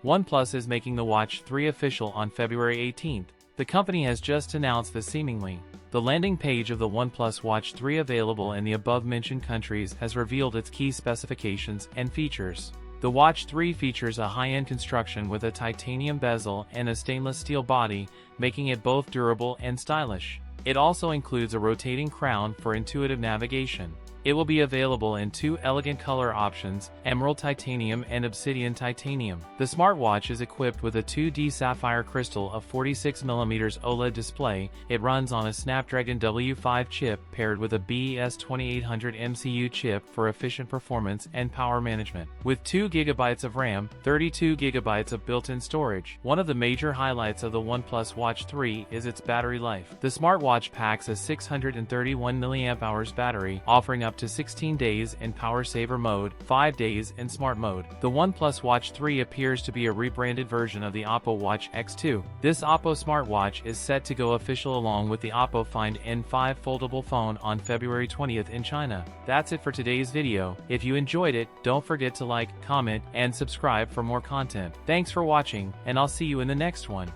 OnePlus is making the Watch 3 official on February 18th. The company has just announced this seemingly. The landing page of the OnePlus Watch 3 available in the above-mentioned countries has revealed its key specifications and features. The Watch 3 features a high-end construction with a titanium bezel and a stainless steel body, making it both durable and stylish. It also includes a rotating crown for intuitive navigation. It will be available in two elegant color options, emerald titanium and obsidian titanium. The smartwatch is equipped with a 2D sapphire crystal of 46mm OLED display. It runs on a Snapdragon W5 chip paired with a BES2800 MCU chip for efficient performance and power management. With 2GB of RAM, 32GB of built-in storage. One of the major highlights of the OnePlus Watch 3 is its battery life. The smartwatch packs a 631 mAh battery, offering up to 16 days in power saver mode, 5 days in smart mode. The OnePlus Watch 3 appears to be a rebranded version of the Oppo Watch X2. This Oppo smartwatch is set to go official along with the Oppo Find N5 foldable phone on February 20th in China. That's it for today's video. If you enjoyed it, don't forget to like, comment, and subscribe for more content. Thanks for watching, and I'll see you in the next one.